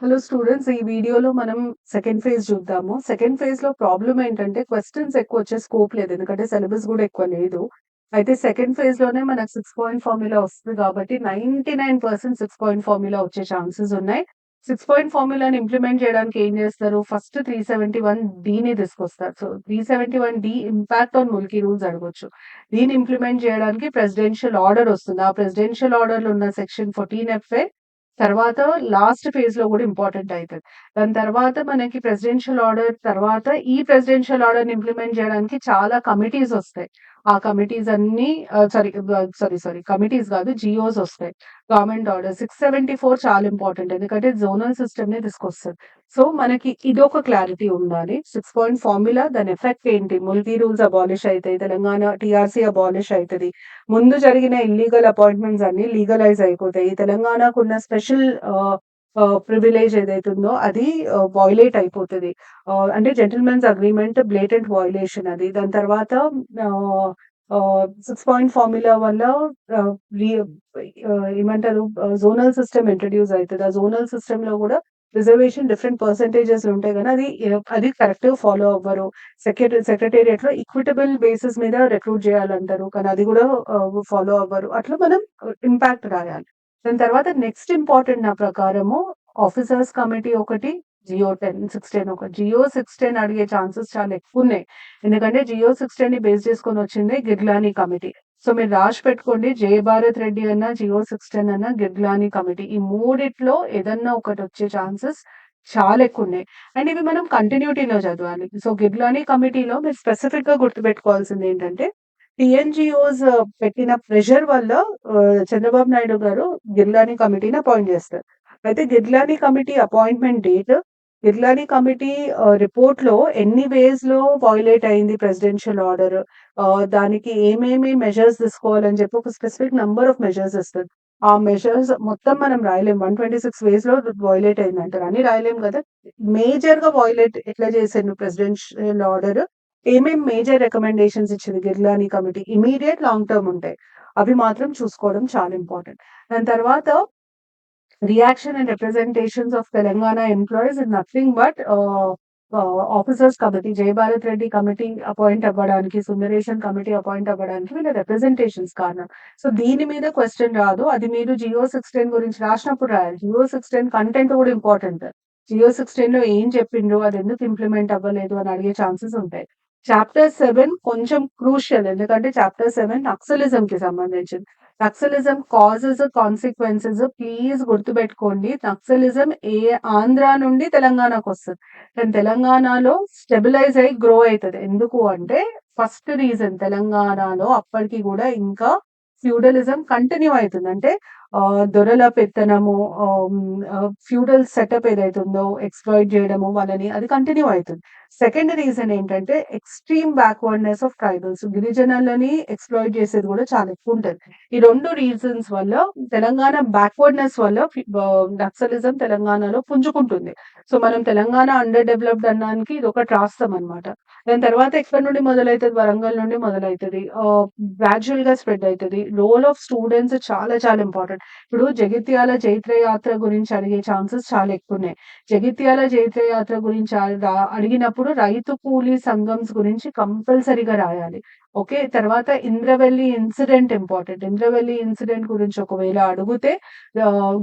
Hello students, ఈ వీడియోలో మనం సెకండ్ ఫేజ్ చూద్దాము. సెకండ్ ఫేజ్‌లో ప్రాబ్లమ్ ఏంటంటే క్వెషన్స్ ఎక్కువొచ్చే స్కోప్ లేదు. ఎందుకంటే సిలబస్ గూడా ఎక్కువ లేదు. అయితే సెకండ్ ఫేజ్‌లోనే మనకు 6 పాయింట్ ఫార్ములా వస్తది కాబట్టి 99% 6 పాయింట్ ఫార్ములా వచ్చే ఛాన్సెస్ ఉన్నాయి. 6 పాయింట్ ఫార్ములాని ఇంప్లిమెంట్ చేయడానికి ఏం చేస్తారు? ఫస్ట్ 371 డీని తీసుకొస్తారు. So, 371 D impact on Mulki rules అడగొచ్చు. దీన్ని ఇంప్లిమెంట్ చేయడానికి ప్రెసిడెన్షియల్ ఆర్డర్ వస్తుంది. ఆ ప్రెసిడెన్షియల్ ఆర్డర్‌లో ఉన్న సెక్షన్ 14 ఎఫ్ఏ తర్వాత లాస్ట్ ఫేజ్‌లో గూడా ఇంపార్టెంట్ అయితది. దాని తర్వాత మనకి ప్రెసిడెన్షియల్ ఆర్డర్ తర్వాత ఈ ప్రెసిడెన్షియల్ ఆర్డర్‌ని ఇంప్లిమెంట్ చేయడానికి చాలా కమిటీస్ ఒస్తాయి. ఆ కమిటీస్ అన్నీ కమిటీస్ గాదు, జియోస్ ఒస్తాయి. గవర్నమెంట్ ఆర్డర్ 674 చాలా ఇంపార్టెంట్. ఎందుకంటే జోనల్ సిస్టమ్‌ని తీసుకొస్తది. సో, మనకి ఇదొక క్లారిటీ ఉండాలి. 6 పాయింట్ ఫార్ములా దాని ఎఫెక్ట్ ఏంటి? ముల్కీ రూల్స్ అబాలిష్ అయితాయి. తెలంగాణ టీఆర్‌సీ అబాలిష్ అయితది. ముందు జరిగిన ఇల్లీగల్ అపాయింట్మెంట్స్ అన్నీ లీగలైజ్ అయిపోతాయి. తెలంగాణకున్న స్పెషల్ ప్రివిలేజ్ ఏదైతుందో అది వయలేట్ అయిపోతది. అంటే జెంటిల్‌మెన్స్ అగ్రీమెంట్ బ్లేటెంట్ వయలేషన్ అది. దాని తర్వాత ఆహ్, 6 పాయింట్ ఫార్ములా వల్ల ఆహ్, రీ ఏమంటారు జోనల్ సిస్టమ్ ఇంట్రొడ్యూస్ అయితది. ఆ జోనల్ సిస్టమ్‌లో గూడా రిజర్వేషన్ డిఫరెంట్ పర్సెంటేజెస్‌లో ఉంటాయి గానీ అది కరెక్ట్‌గా ఫాలో అవ్వరు. సెక్రటేరియట్‌లో ఈక్విటబుల్ బేసిస్ మీద రిక్రూట్ జేయాలంటారు. కానీ అది గూడా ఫాలో అవ్వరు. అట్లా మనం ఇంపాక్ట్ రాయాలి. దాని తర్వాత నెక్స్ట్ ఇంపార్టెంట్ నా ప్రకారము ఆఫీసర్స్ కమిటీ ఒకటి, జియో 610 ఒకటి. జియో 610 అడిగే ఛాన్సెస్ చాలా ఎక్కువున్నాయి. ఎందుకంటే జియో 610ని బేస్ చేసుకొని వచ్చిందే గిర్గ్లానీ కమిటీ. సో, మీరు రాసి పెట్టుకోండి. జయభారత్ రెడ్డి అన్నా, జియో 610 అన్నా, గిర్గ్లానీ కమిటీ. ఈ మూడిట్లో ఏదన్నా ఒకటొచ్చే ఛాన్సెస్ చాలా ఎక్కువున్నాయి. అండ్ ఇవి మనం కంటిన్యూటీలో చదవాలి. సో, గిర్గ్లానీ కమిటీలో మీరు స్పెసిఫిక్‌గా గుర్తుపెట్టుకోవాల్సిందేంటంటే టీఎన్‌జీఓస్ పెట్టిన ప్రెషర్ వల్ల చంద్రబాబు నాయుడు గారు గిర్గ్లానీ కమిటీని అపాయింట్ చేస్తారు. అయితే Girglani committee appointment date, Girglani committee రిపోర్ట్‌లో ఎన్ని వేస్‌లో వయలేట్ అయింది ప్రెసిడెన్షియల్ ఆర్డర్, దానికి ఏమేమి మెజర్స్ తీసుకోవాలని చెప్పి ఒక స్పెసిఫిక్ నంబర్ ఆఫ్ మెజర్స్ ఇస్తది. ఆ మెజర్స్ మొత్తం మనం రాయలేం. 126 వేస్‌లో వయలేట్ అయిందంటారు. అన్ని రాయలేం గదా! మేజర్‌గా వయలేట్ ఎట్లా చేసిండ్రు ప్రెసిడెన్షియల్ ఆర్డర్, ఏమేం మేజర్ రికమెండేషన్స్ ఇచ్చింది Girglani committee, immediate, long term ఉంటాయి. అవి మాత్రం చూసుకోవడం చాలా ఇంపార్టెంట్. దాని తర్వాత reaction and representations of Telangana employees is nothing but officers committee, Jayabharat Reddy committee appoint అవ్వడానికి, సుందరేషన్ కమిటీ అపాయింట్ అవ్వడానికి వీళ్ళ రిప్రజెంటేషన్స్ కారణం. సో, దీని మీద క్వెషన్ రాదు. అది మీరు జియో 610 గురించి రాసినప్పుడు రాయాలి. జియో 610 కంటెంట్ కూడా ఇంపార్టెంట్. జియో 610లో ఏం చెప్పిండ్రు, అది ఎందుకు ఇంప్లిమెంట్ అవ్వలేదు అని అడిగే ఛాన్సెస్ ఉంటాయి. చాప్టర్ 7 కొంచెం క్రూషియల్. ఎందుకంటే చాప్టర్ 7 నక్సలిజంకి సంబంధించింది. నక్సలిజం కాజెస్, కాన్సిక్వెన్సెస్ ప్లీజ్ గుర్తుపెట్టుకోండి. నక్సలిజం ఆంధ్ర నుండి తెలంగాణకొస్తది. కానీ తెలంగాణలో స్టెబిలైజ్ అయ్యి గ్రో అయితది. ఎందుకు అంటే ఫస్ట్ రీజన్ తెలంగాణలో అప్పటికి గూడా ఇంకా ఫ్యూడలిజం కంటిన్యూ అయితుంది. అంటే దొరల పెత్తనము, ఫ్యూడల్ సెటప్ ఏదైతుందో ఎక్స్‌ప్లాయిట్ జేయడము వాళ్ళని, అది కంటిన్యూ అయితుంది. సెకండ్ రీజన్ ఏంటంటే ఎక్స్‌ట్రీమ్ బ్యాక్వర్డ్‌నెస్ ఆఫ్ ట్రైబల్స్. గిరిజనులని ఎక్స్‌ప్లాయిట్ చేసేది గూడా చాలా ఎక్కువుంటది. ఈ 2 రీజన్స్ వల్ల తెలంగాణ బ్యాక్వర్డ్‌నెస్ వల్ల నక్సలిజం తెలంగాణలో పుంజుకుంటుంది. సో, మనం తెలంగాణ అండర్ డెవలప్డ్ అనడానికి ఇదొకటి రాస్తామనమాట. దాని తర్వాత ఎక్కడి నుండి మొదలైతది? వరంగల్ నుండి మొదలైతది. గ్రాడ్యుయల్‌గా స్ప్రెడ్ అయితది. రోల్ ఆఫ్ స్టూడెంట్స్ చాలా చాలా ఇంపార్టెంట్. ఇప్పుడు జగిత్యాల జైత్ర యాత్ర గురించి అడిగే ఛాన్సెస్ చాలా ఎక్కువున్నాయి. జగిత్యాల జైత్ర యాత్ర గురించి అడిగినప్పుడు రైతు కూలీ సంఘమ్స్ గురించి కంపల్సరీగా రాయాలి. ఓకే. తర్వాత Indravelli incident important. Indravelli incident గురించి ఒకవేళ అడుగుతే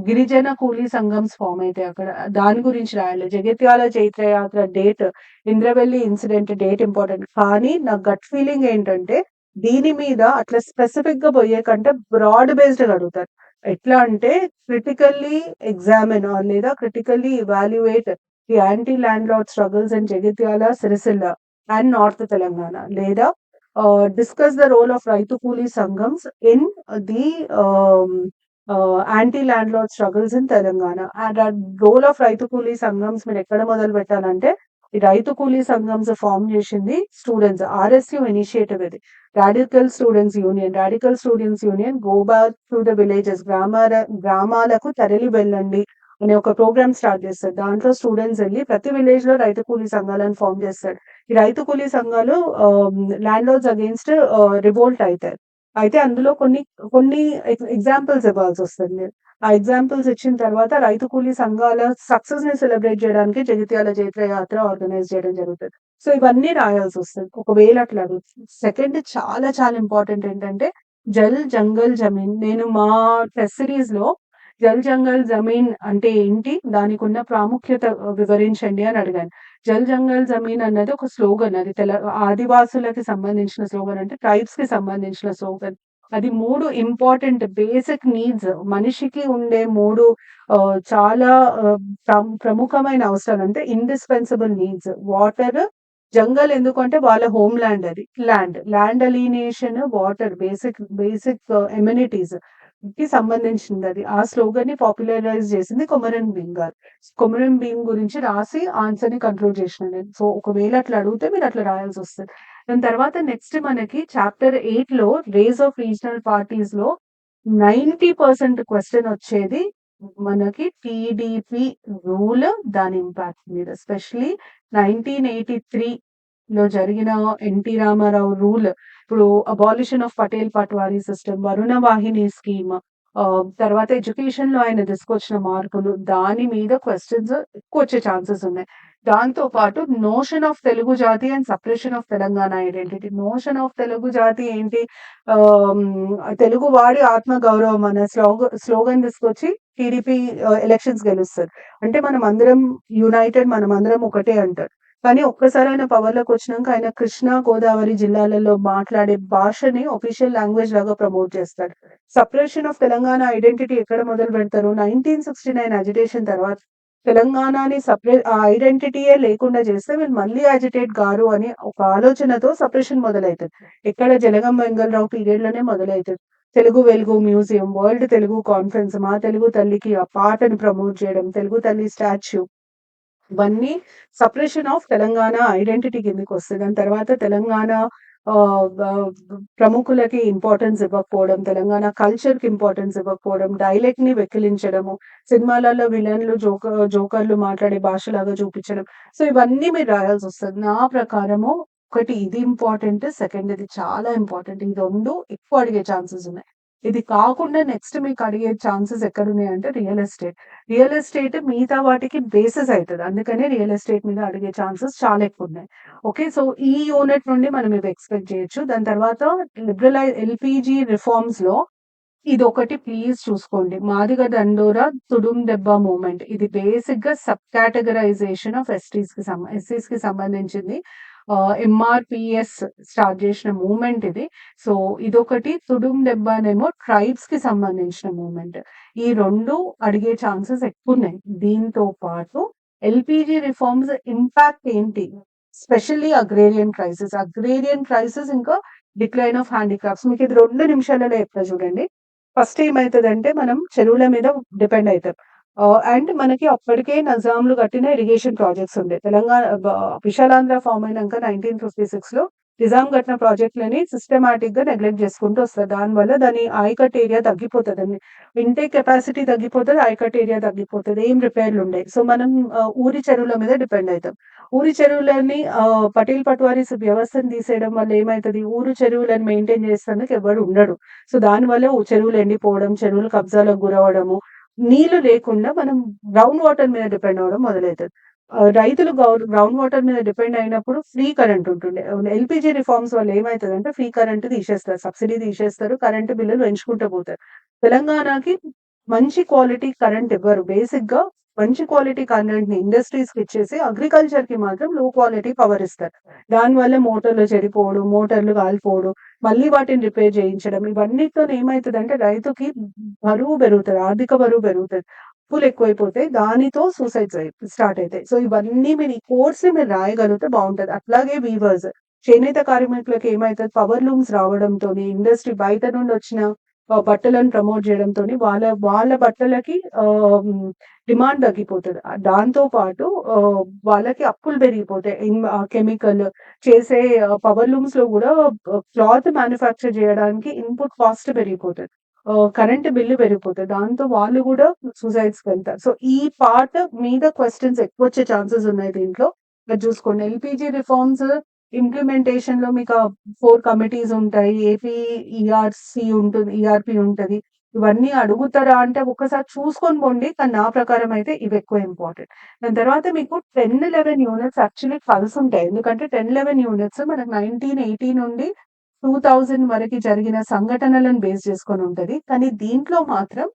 గిరిజన కూలీ సంఘమ్స్ ఫార్మ్ అయితాయి అక్కడ. దాని గురించి రాయాలి. జగిత్యాల చైత్ర యాత్ర date, Indravelli incident date important. కానీ నా గట్ ఫీలింగ్ ఏంటంటే దీని మీద అట్లా స్పెసిఫిక్‌గా పోయే కంటే బ్రాడ్ బేస్డ్‌గా అడుగుతారు. ఎట్లా అంటే క్రిటికల్లీ ఎగ్జామిన్ లేదా critically evaluate the anti landlord struggles in Jagtial, Sircilla and north Telangana, లేదా discuss the role of rythu coolie sanghams in the anti landlord struggles in Telangana. And ఆ రోల్ ఆఫ్ రైతు కూలీ సంఘమ్స్ మీరు ఎక్కడ మొదలు పెట్టాలంటే ఈ రైతు కూలీ సంఘమ్స్ ఫార్మ్ చేసింది స్టూడెంట్స్. ఆర్ఎస్యు ఇనిషియేటివ్ ఇది. Radical students union go back to the villages, గ్రామాలకు తరలి వెళ్ళండి అనే ఒక ప్రోగ్రామ్ స్టార్ట్ చేస్తారు. దాంట్లో స్టూడెంట్స్ వెళ్ళి ప్రతి విలేజ్ లో రైతు కూలీ సంఘాలను ఫార్మ్ చేస్తారు. ఈ రైతు కూలీ సంఘాలు ల్యాండ్ లార్డ్స్ అగేన్స్ట్ రివోల్ట్ అవుతాయి. అయితే అందులో కొన్ని ఎగ్జాంపుల్స్ ఇవ్వాల్సొస్తది మీరు. ఆ ఎగ్జాంపుల్స్ ఇచ్చిన తర్వాత రైతు కూలీ సంఘాల సక్సెస్‌ని సెలబ్రేట్ చేయడానికి జగిత్యాల జైత్ర యాత్ర ఆర్గనైజ్ చేయడం జరుగుతది. సో, ఇవన్నీ రాయాల్సొస్తది. ఒకవేళ అట్లా అడుగుతే. సెకండ్ చాలా చాలా ఇంపార్టెంట్ ఏంటంటే జల్, జంగల్, జమీన్. నేను మా టెస్ట్ సిరీస్‌లో జల్, జంగల్, జమీన్ అంటే ఏంటి? దానికున్న ప్రాముఖ్యత వివరించండి అని అడిగాను. జల్, జంగల్, జమీన్ అన్నది ఒక స్లోగన్. అది ఆదివాసులకి సంబంధించిన స్లోగన్ అంటే ట్రైబ్స్‌కి సంబంధించిన స్లోగన్. అది 3 ఇంపార్టెంట్ బేసిక్ నీడ్స్ మనిషికి ఉండే 3 చాలా ప్రముఖమైన అవసరాలు అంటే ఇండిస్పెన్సిబుల్ నీడ్స్. వాటర్, జంగల్ ఎందుకంటే వాళ్ళ హోమ్ ల్యాండ్ అది. ల్యాండ్ అలీనియేషన్, వాటర్ బేసిక్ ఎమ్యూనిటీస్ కి సంబంధించిందది. ఆ స్లోగన్‌ని పాపులరైజ్ చేసింది కొమరం భీమ్ గారు. కొమరం భీమ్ గురించి రాసి ఆన్సర్‌ని కంక్లూడ్ చేషినా నేను. సో, ఒకవేళ అట్లా అడిగితే మీరట్లా రాయాల్సొస్తది. దాని తర్వాత నెక్స్ట్ మనకి chapter 8లో race of regional పార్టీస్‌లో 90% question వచ్చేది మనకి టీడీపీ రూల్, దాని ఇంపాక్ట్ మీద. ఎస్పెషల్లీ 1983లో జరిగిన ఎన్టీ రామారావు రూల్. ఇప్పుడు abolition of Patel patwari system, Varuna Vahini scheme, తర్వాత ఎడ్యుకేషన్‌లో ఆయన తీసుకొచ్చిన మార్పులు, దాని మీద క్వెషన్స్ ఎక్కువొచ్చే ఛాన్సెస్ ఉన్నాయి. దాంతో పాటు నోషన్ ఆఫ్ తెలుగు జాతి and suppression of Telangana identity. Notion of Telugu జాతి ఏంటి? ఆహ్, తెలుగు వాడి ఆత్మ గౌరవం అనే స్లోగన్ తీసుకొచ్చి టీడీపీ ఎలక్షన్స్ గెలుస్తది. అంటే మనమందరం యునైటెడ్, మనమందరం ఒకటే అంటారు. కానీ ఒక్కసారి ఆయన పవర్‌లోకొచ్చినాక ఆయన కృష్ణా, గోదావరి జిల్లాలలో మాట్లాడే భాషని ఆఫీషియల్ లాంగ్వేజ్ లాగా ప్రమోట్ చేస్తాడు. సపరేషన్ ఆఫ్ తెలంగాణ ఐడెంటిటీ ఎక్కడ మొదలుపెడతారు? 1969 అజిటేషన్ తర్వాత తెలంగాణని ఆ ఐడెంటిటీయే లేకుండా చేస్తే వీళ్ళు మళ్ళీ అజిటేట్ గారు అని ఒక ఆలోచనతో సపరేషన్ మొదలైతది. ఎక్కడ జలగం వెంగళరావు పీరియడ్‌లోనే మొదలైతది. తెలుగు వెలుగు మ్యూజియం, వరల్డ్ తెలుగు కాన్ఫరెన్స్, మా తెలుగు తల్లికి ఆ పాటను ప్రమోట్ చేయడం, తెలుగు తల్లి స్టాచ్యూ, ఇవన్నీ సపరేషన్ ఆఫ్ తెలంగాణ ఐడెంటిటీ కిందకొస్తది. దాని తర్వాత తెలంగాణ ఆహ్, వ ప్రముఖులకి ఇంపార్టెన్స్ ఇవ్వకపోవడం, తెలంగాణ కల్చర్‌కి ఇంపార్టెన్స్ ఇవ్వకపోవడం, డైలెక్ట్‌ని వెక్కిలించడము, సినిమాలలో విలన్లు, జోకర్లు మాట్లాడే భాషలాగా చూపించడం. సో, ఇవన్నీ మీరు రాయాల్సొస్తది. నా ప్రకారము ఒకటి ఇది ఇంపార్టెంట్. సెకండ్‌ది చాలా ఇంపార్టెంట్. ఈ 2 ఎక్కువ అడిగే ఛాన్సెస్ ఉన్నాయి. ఇది కాకుండా నెక్స్ట్ మీకు అడిగే ఛాన్సెస్ ఎక్కడున్నాయంటే రియల్ ఎస్టేట్. రియల్ ఎస్టేట్ మిగతా వాటికి బేసిస్ అయితది. అందుకనే రియల్ ఎస్టేట్ మీద అడిగే ఛాన్సెస్ చాలా ఎక్కువున్నాయి. ఓకే. సో, ఈ యూనిట్ నుండి మనం ఇవి ఎక్స్‌పెక్ట్ చేయొచ్చు. దాని తర్వాత ఎల్‌పీజీ రిఫార్మ్స్‌లో ఇదొకటి ప్లీజ్ చూసుకోండి. మాదిగ దండోర, తుడుం దెబ్బ మూవ్‌మెంట్. ఇది బేసిక్‌గా సబ్ కేటగరైజేషన్ ఆఫ్ ఎస్సీస్‌కి సంబంధించింది. ఎంఆర్‌పీఎస్ స్టార్ట్ చేసిన మూవ్‌మెంట్ ఇది. సో, ఇదొకటి. తుడుం దెబ్బనేమో ట్రైబ్స్‌కి సంబంధించిన మూవ్‌మెంట్. ఈ 2 అడిగే ఛాన్సెస్ ఎక్కువున్నాయి. దీంతో పాటు ఎల్‌పీజీ రిఫార్మ్స్ ఇంపాక్ట్ ఏంటి? స్పెషల్లీ అగ్రేరియన్ క్రైసిస్ ఇంకా డిక్లైన్ ఆఫ్ హ్యాండీక్రాఫ్ట్స్. మీకిది 2 నిమిషాలలో చెప్తా చూడండి. ఫస్ట్ ఏమైతదంటే మనం చెరువుల మీద డిపెండ్ అయితాం. అండ్ మనకి అప్పటికే నజాంలు కట్టిన ఇరిగేషన్ ప్రాజెక్ట్స్ ఉండే. విశాలాంధ్ర ఫార్మ్ అయినంక 1956లో నిజాం కట్టిన ప్రాజెక్ట్‌లని సిస్టమాటిక్‌గా నెగ్లెక్ట్ చేసుకుంటూ వస్తారు. దానివల్ల దాని ఆయకట్టు ఏరియా తగ్గిపోతదండి. ఇంటేక్ కెపాసిటీ తగ్గిపోతది. ఆయకట్టు ఏరియా తగ్గిపోతది. ఏం రిపేర్‌లుండయి. సో, మనం ఊరి చెరువుల మీద డిపెండ్ అయితాం. ఊరి చెరువులని పటేల్ పట్వారీస్ వ్యవస్థను తీసేయడం వల్ల ఏమైతది? ఊరు చెరువులను మెయింటైన్ చేసేందుకు ఎవడు ఉండడు. సో, దానివల్ల చెరువులు ఎండిపోవడం, చెరువులు కబ్జాలకు గురవ్వడము, నీళ్లు లేకుండా మనం గ్రౌండ్ వాటర్ మీద డిపెండ్ అవ్వడం మొదలైతది. రైతులు గ్రౌండ్ వాటర్ మీద డిపెండ్ అయినప్పుడు ఫ్రీ కరెంట్ ఉంటుండే. ఎల్‌పీజీ రిఫార్మ్స్ వల్ల ఏమైతదంటే ఫ్రీ కరెంట్ తీసేస్తారు. సబ్సిడీ తీసేస్తారు. కరెంట్ బిల్లులు పెంచుకుంటూ పోతారు. తెలంగాణకి మంచి క్వాలిటీ కరెంట్ ఇవ్వరు. బేసిక్‌గా మంచి క్వాలిటీ కరెంట్‌ని ఇండస్ట్రీస్‌కి ఇచ్చేసి అగ్రికల్చర్‌కి మాత్రం లో క్వాలిటీ పవర్ ఇస్తారు. దానివల్ల మోటార్లు చెడిపోవడం, మోటార్లు కాలిపోవడం, మళ్ళీ వాటిని రిపేర్ చేయించడం, ఇవన్నిటితోని ఏమైతదంటే రైతుకి బరువు పెరుగుతది. ఆర్థిక బరువు పెరుగుతది. అప్పులు ఎక్కువైపోతాయి. దానితో సూసైడ్స్ స్టార్ట్ అయితాయి. సో, ఇవన్నీ మీరు ఈ కోర్స్‌ని మీరు రాయగలిగితే బావుంటది. అట్లాగే వీవర్స్, చేనేత కార్మికులకి ఏమైతది పవర్ లూమ్స్ రావడంతోని ఇండస్ట్రీ బయట నుండి వచ్చిన బట్టలను ప్రమోట్ చేయడంతోని వాళ్ళ బట్టలకి డిమాండ్ తగ్గిపోతది. దాంతో పాటు వాళ్ళకి అప్పులు పెరిగిపోతాయి. కెమికల్ చేసే పవర్ లూమ్స్‌లో గూడా క్లాత్ మ్యానుఫ్యాక్చర్ జేయడానికి ఇన్‌పుట్ కాస్ట్ పెరిగిపోతది. కరెంట్ బిల్లు పెరిగిపోతది. దాంతో వాళ్ళు గూడా సూసైడ్స్‌కి వెళ్తారు. సో, ఈ పార్ట్ మీద క్వెషన్స్ ఎక్కువొచ్చే ఛాన్సెస్ ఉన్నాయి దీంట్లో. అది జూసుకోండి. ఎల్‌పీజీ రిఫార్మ్స్ ఇంప్లిమెంటేషన్‌లో మీకు 4 కమిటీస్ ఉంటాయి. ఏపీ ఈఆర్‌సీ ఉంటుంది. ఈఆర్‌పీ ఉంటది. ఇవన్నీ అడుగుతారా అంటే ఒక్కసారి చూసుకొని పోండి. కానీ నా ప్రకారం అయితే ఇవెక్కువ ఇంపార్టెంట్. దాని తర్వాత మీకు 10, 11 యూనిట్స్ యాక్చువల్లీ కలిసుంటాయి. ఎందుకంటే 10, 11 యూనిట్స్ మనకు 1980 నుండి 2000 వరకి జరిగిన సంఘటనలను బేస్ చేసుకొని ఉంటది. కానీ దీంట్లో మాత్రం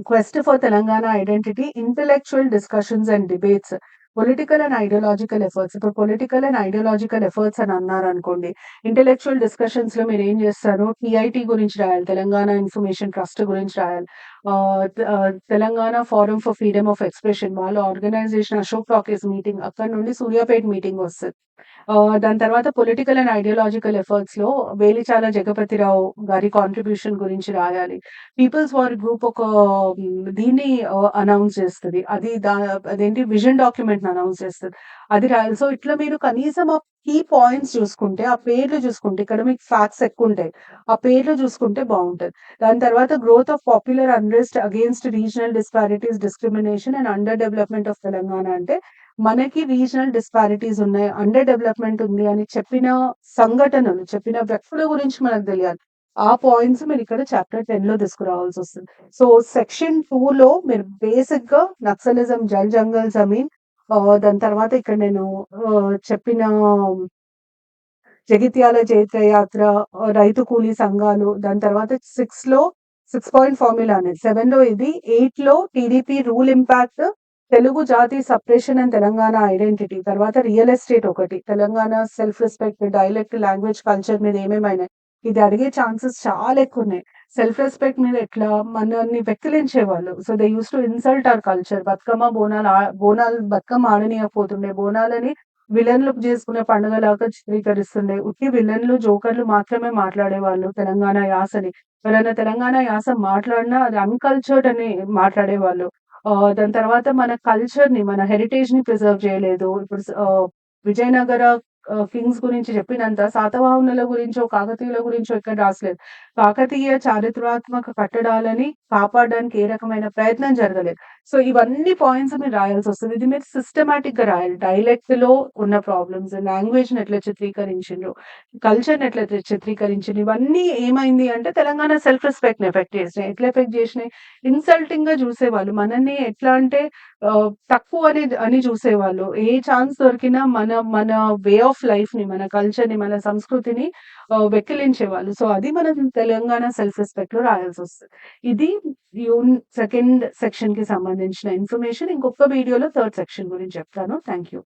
quest for Telangana identity, intellectual discussions and debates, political and ideological efforts. ఇప్పుడు పొలిటికల్ అండ్ ఐడియాలజికల్ ఎఫర్ట్స్ అని అన్నారనుకోండి. ఇంటలెక్చువల్ డిస్కషన్స్‌లో మీరేం జేస్తారు? టీఐటీ గురించి రాయాలి. తెలంగాణ ఇన్ఫర్మేషన్ ట్రస్ట్ గురించి రాయాలి. Telangana forum for freedom of expression వాళ్ళ ఆర్గనైజేషన్ అశోక్ టాకీస్ మీటింగ్ అక్కడి నుండి సూర్యాపేట మీటింగ్ వస్తది. దాని తర్వాత పొలిటికల్ అండ్ ఐడియాలజికల్ ఎఫర్ట్స్‌లో వేలిచాల జగపతిరావు గారి కాంట్రిబ్యూషన్ గురించి రాయాలి. పీపుల్స్ వార్ గ్రూప్ ఒక దీన్ని అనౌన్స్ చేస్తది. అదేంటి విజన్ డాక్యుమెంట్‌ని అనౌన్స్ చేస్తది. అది రాయాలి. సో, ఇట్లా మీరు కనీసం ఆ కీ పాయింట్స్ చూసుకుంటే, ఆ పేర్లు చూసుకుంటే ఇక్కడ మీకు ఫ్యాక్ట్స్ ఎక్కువుంటాయి. ఆ పేర్లు చూసుకుంటే బావుంటది. దాని తర్వాత growth of popular unrest against regional disparities, discrimination and under development of Telangana అంటే మనకి రీజనల్ డిస్పారిటీస్ ఉన్నాయి. అండర్ డెవలప్‌మెంట్ ఉంది అని చెప్పిన సంఘటనలు, చెప్పిన వ్యక్తుల గురించి మనకు తెలియాలి. ఆ పాయింట్స్ మీరిక్కడ చాప్టర్ 10లో తీసుకురావాల్సొస్తది. సో, సెక్షన్ 2లో మీరు బేసిక్‌గా నక్సలిజం, జల్ జంగల్ జమీన్ దాని తర్వాత ఇక్కడ నేను చెప్పిన జగిత్యాల జైత్రయాత్ర, రైతు కూలీ సంఘాలు, దాని తర్వాత 6లో 6 పాయింట్ ఫార్ములా అనేది, 7లో ఇది, 8లో టీడీపీ రూల్ ఇంపాక్ట్, తెలుగు జాతి సప్రెషన్ అండ్ తెలంగాణ ఐడెంటిటీ, తర్వాత రియల్ ఎస్టేట్ ఒకటి, Telangana self respect, dialect, language, culture మీద ఏమేమైనాయి. ఇది అడిగే ఛాన్సెస్ చాలా ఎక్కువున్నాయి. సెల్ఫ్ రెస్పెక్ట్ మీద ఎట్లా మనల్ని వెక్కిలించేవాళ్ళు. So, they used to insult our culture. Bonalu Bathukamma ఆడనీయకపోతుండే. బోనాలని విలన్లు చేసుకునే పండుగలాగా చిత్రీకరిస్తుండే. ఉట్టి విలన్లు, జోకర్లు మాత్రమే మాట్లాడేవాళ్ళు తెలంగాణ యాసని. ఎవరైనా తెలంగాణ యాస మాట్లాడినా అది అన్‌కల్చర్డ్ అని మాట్లాడేవాళ్ళు. దాని తర్వాత మన కల్చర్‌ని, మన హెరిటేజ్‌ని ప్రిజర్వ్ చేయలేదు. ఇప్పుడు విజయనగర కింగ్స్ గురించి చెప్పినంత శాతవాహనుల గురించో, కాకతీయుల గురించో ఎక్కడ రాసలేదు. కాకతీయ చారిత్రాత్మక కట్టడాలని కాపాడడానికి ఏ రకమైన ప్రయత్నం జరగలేదు. సో, ఇవన్నీ పాయింట్స్ మీరు రాయాల్సొస్తది. ఇది మీరు సిస్టమాటిక్‌గా రాయాలి. డైలెక్ట్‌లో ఉన్న ప్రాబ్లమ్స్, లాంగ్వేజ్‌ని ఎట్లా చిత్రీకరించిండ్రు, కల్చర్‌ని ఎట్లా చిత్రీకరించిండ్రు, ఇవన్నీ ఏమైంది అంటే తెలంగాణ సెల్ఫ్ రెస్పెక్ట్‌ని ఎఫెక్ట్ చేసినాయి. ఎట్లా ఎఫెక్ట్ చేసినాయి? ఇన్సల్టింగ్‌గా చూసేవాళ్ళు. మనల్ని ఎట్లా అంటే తక్కువని అని చూసేవాళ్ళు. ఏ ఛాన్స్ దొరికినా మన మన వే ఆఫ్ లైఫ్‌ని, మన కల్చర్‌ని, మన సంస్కృతిని వెక్కిలించేవాళ్ళు. సో, అది మనం తెలంగాణ సెల్ఫ్ రెస్పెక్ట్‌లో రాయాల్సొస్తది. ఇది సెకండ్ సెక్షన్‌కి సంబంధించిన ఇన్ఫర్మేషన్. ఇంకొక వీడియోలో థర్డ్ సెక్షన్ గురించి చెప్తాను. Thank you.